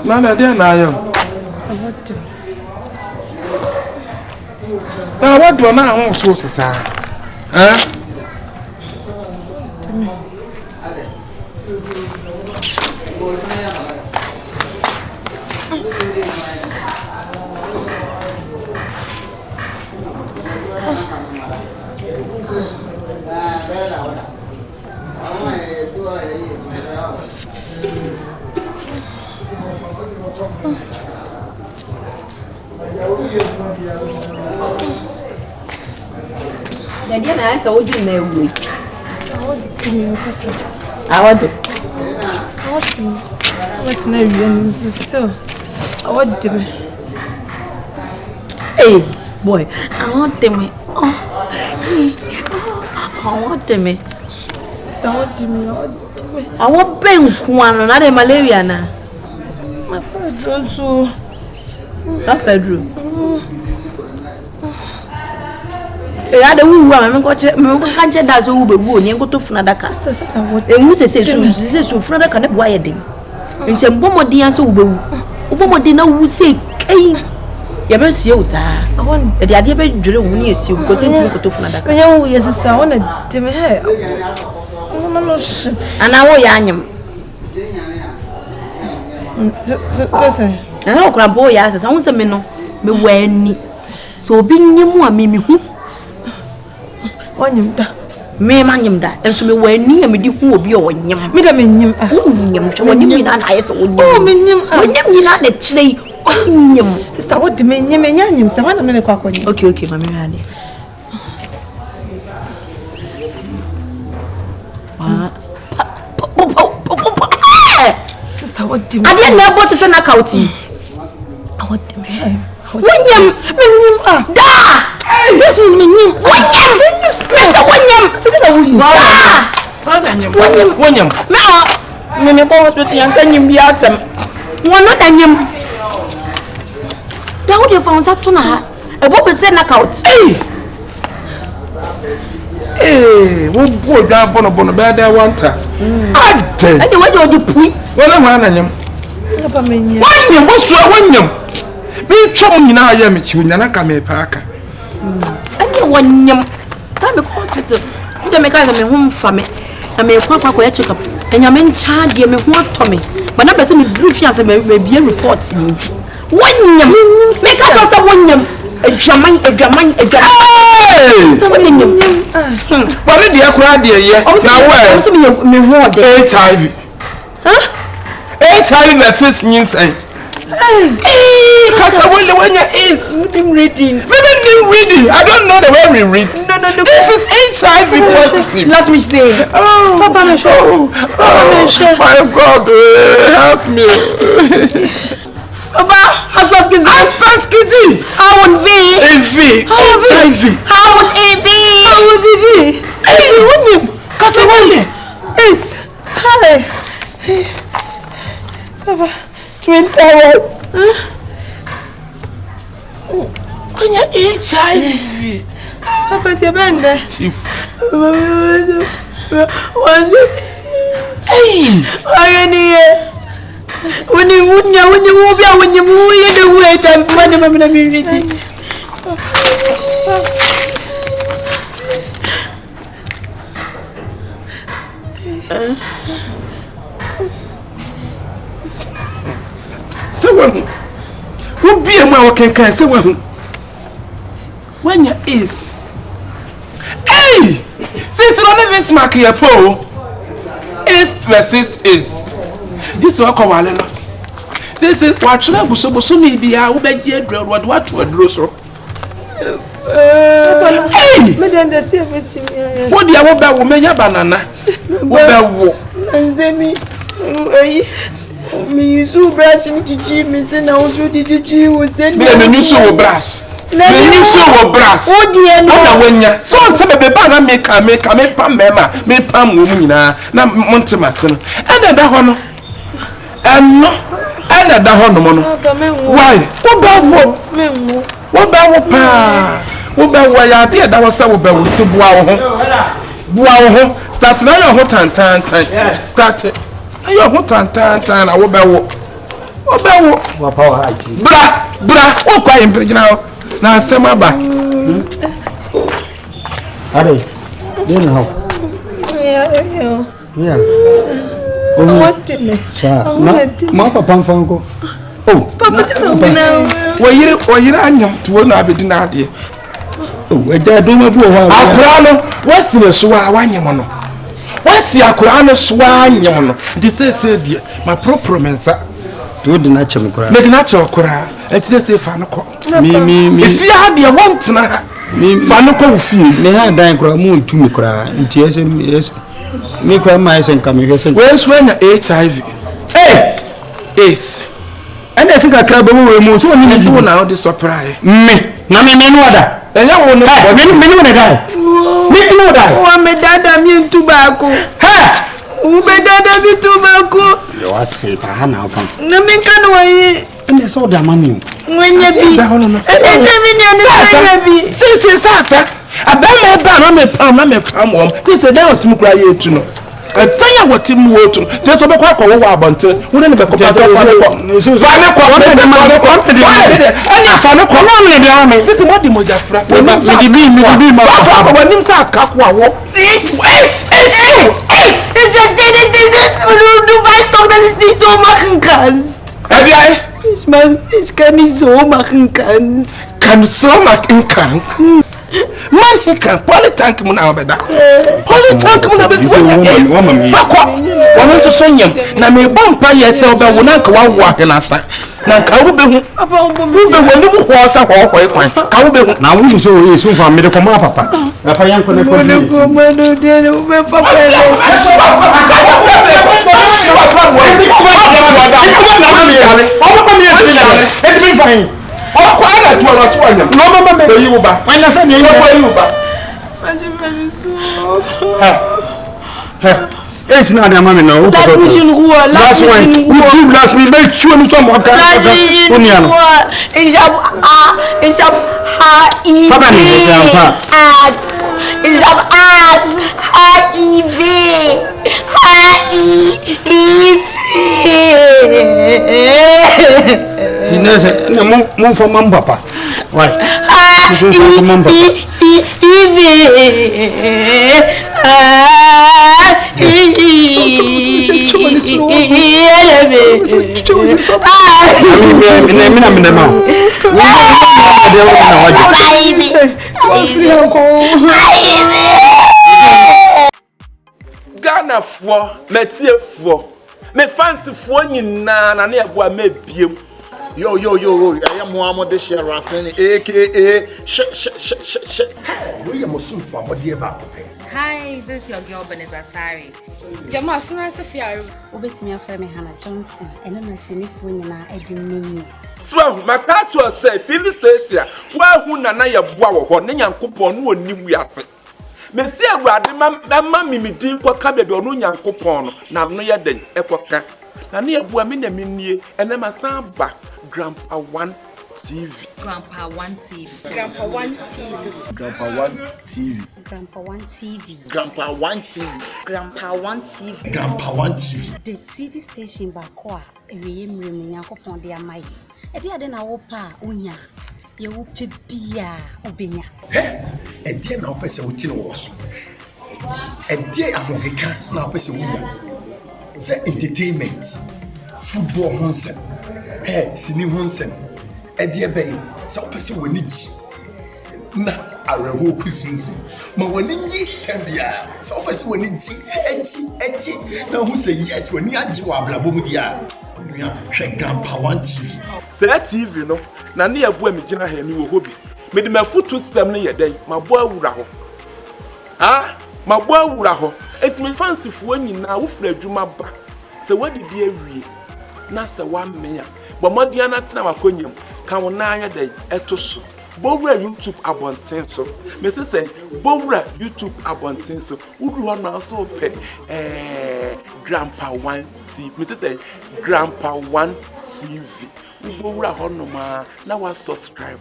Nana, dear, now what do I now so say? Huh? Jadi na asa oju na ewu. Awadu. What na ewu so still. Awadu me. Hey, boy. Awadu me. Oh. Awadu me. Awadu me. Awo benku anu na de malaria na. Ma Pedro so. Ma Pedro. Ya da wu wa me ko kanche da so wu bewu oni enko to funa daka ewu sese su funa daka ne boa ye den nti mbomodi an so wu bewu ubomodi na wu se kai ya be sie usa awon e de ade be dwere wu ne esi ko se nti ko to funa daka ya wu ye sister wona de me he no ana wo ya anyem sese ana okra bo ya sese won se me no me wani so obi nyemu a me hu Onyim da. Me manyim da. Enso me wani ya me di hu obi o nyem. Me da me nyim ah. Onyim so wani nyina na ayese onyim. Oh me nyim ah. Onyim nyina na chire onyim. Sister what me nyim enya nyim se wana me kwa akonyim. Okay mami ade. Sister what do me? Ade na ebo to se na kauti. What do me? Onyim ah. Da. This is me nyim. Onyim. Mesa onyim. Sister na wuyi. Ah. Wonyam. Me ko hospital yan kan nyim bi asem. Wono na nyim. Da wo de fa onsa to na ha. Ebo be se knock out. Wo bo dwa bono be da wanta. Ade. Ade wo de odi pui. Wala ma na nyam. Papa me nyim. Wonyam wo so wonyam. Me twom nyina ya me chiwo nyana ka me paaka. Ade wonyam. Ta me ko hospital. Nje me ka me ho mfa me. Na me kwa ya check up. Enya me ncha de me ho atome. Ba na be se me dru fi ase me bia report ni. Wonyam. Me ka cho se wonyam. Adwaman. Sa wonyam. Ba me dia kura de ye. Na wa. Se me ho de. HIV. Huh? HIV versus nyinsay. Kasawale when you is reading. I don't know the way we read. No. This is HIV positive. Let me say. Oh, Papa me show. My God, help me. Papa, Asaskiti. How would be? HIV. How would it be? Hey, when you Kasawale. Yes. Hi. Papa, Twin Towers. When you HIV. Papa, ti bende. Hey. Ayani. When you the way I'm finding my baby. So who be a man can say when you is. Hey! Since you don't even smack your pole, is versus is. This is what Kasawale. This is what trouble so maybe I will bet you what to a grocer. Hey! Me dey understand me. What do you want about woman banana? What about Nzemi. Me so brush me chichi me say na also di chichi wo say me you so brass. Me you so brass. O die no. Na wanya. So se be ba na me pam mema, me pam wo mu nyina na montima se no. Ena da ho no. Eno. Ena da ho no mo no. Why? Wo ba wo? Menwo. Wo ba wo pa. Wo ba wo ya de da wo se wo ba wo ti bua wo ho. Bua wo ho. Start na your ho tan. Start it. Your ho tan na wo ba wo. Wo ba wo. Wa power haji. Bra, wo kwa impregna na asema ba. Are. Then how? Yeah. What me? Ma papa mfango. Oh, Papa no. Wo yire anyam to na abedi na ade. oh, eja do ma bu ho. Akura no, wasi na so a wanyam no. Wasi akura no so anyam no. Ndi se die, ma propro mensa. Do di na chem kura. Me di na che okura. Eti se fa no ko. Me. Ifi ade wont na. Me fa no ko fie. Me ha dan kura mu ntumi kura. Nti ese me kura ma ese nka me hwese. We so anya HIV. Yes. Ene ese ka kra be wo mu so ni Esi wo na odi surprise. me na me no ada. Enya wo no. Me no da. Me no da. O me dada mi ntubako. O me dada mi tubako. Yo ase pa ha na afam. Na me kan wo yi. Ene so da mami. Nwenya bi. Ene mi ni nwenya bi. Si sasa. Abema ba na me pam wom. Ti se da otim kura ye etu no. Tanya wotim wo etu. Ti so be kwa ko wo abonte. Wo ne be ko pa ko. Fa ne ko wo ne ma ko. Anya fa ne ko. Wo ne be ame. Ti mo di mojafra. Me di bi ma. Fa ko wonim sa akako awo. It's just das du weißt doch, dass ich nicht so machen kannst. Ich kann nicht so machen kannst. Kann so machen kann. Man hika polytank mu na obeda. Polytank mu na obeda. Fakwa. Wono to sonyam na me bompa yese oba wo na nka wawo ahenasa. Na nka wo behu. Papa wo Wo be woni mu ho sa ho kwan. Ka wo behu. Na wo so we so fa me de ko ma papa. Papa yanko ne ko. It's not a man, no. Last mission rua, last one. Last we make sure you some of that. Ich hab HIV. Ich hab HIV. Tinese, mo for mam papa. Why? Ghana for metie for me fancy for nyina na na Yeboah me biem. Yo, I am Muhammad this year, Rastlin, aka we are Muslim for what year back. Hi, this is your girl Beneza Sari. Jama Suna Sofia, Obetimi Afreme Hannah Johnson, and then I see if we are Edim. So, my pastor said, TV station, where who na Yeboah or Nyankopon no ni wiase. Mesia Rade mamma mi din kwa ka bebe onu Nyankopon na no ye den ekoka. Na ne Yeboah me na mennie ene masamba Grandpa One TV. Grandpa One TV. Grandpa One TV. Grandpa One TV. Grandpa One TV. Grandpa One TV. Grandpa One TV. Grandpa One TV. The TV station bako a ewe mremu Nyankopon de amaye. E de ade na wo pa onya. Ye wo pe bia obenya. E de na opese wo ti no wo so. E de ahokeka na opese wo ya. Say entertainment, football honsem. Sini honsem. E de be say opese woni ji. Na arewo kusunsu. Ma woni yi tambia. Say opese woni ji eji. Na hu say yes woni agi wa ablabom dia. Woni a hwe Grandpa One TV. Say TV no na ne Yeboah mi gina ha mi wo hobi. Me de mafutu system ne yeden, mabo awura ho. Mabo awura ho. Enti me fancy fo nyina wo fra adwuma ba. Se wadi bi awie. na se 1 million but modia na tena wakonyam ka wona anya den eto so bowura YouTube abonten so me say bowura YouTube abonten so udu ho na so pe grandpa 1 TV me say grandpa 1 TV bowura ho no ma na wa subscribe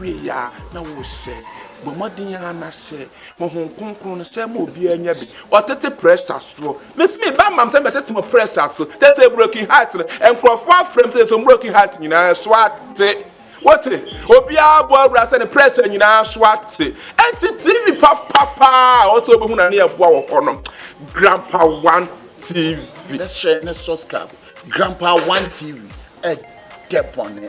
we ya na wo share but modin na share mo hon konkon no share mo obi anya bi otete pressure so miss me ba mam say betete mo pressure so that's a broken heart and crofo frame say so broken heart nyina swate what obi abo bra say the pressure nyina swate TV papa also be hu na na eboa wo kono grandpa 1 TV let's share, let's subscribe grandpa 1 TV depone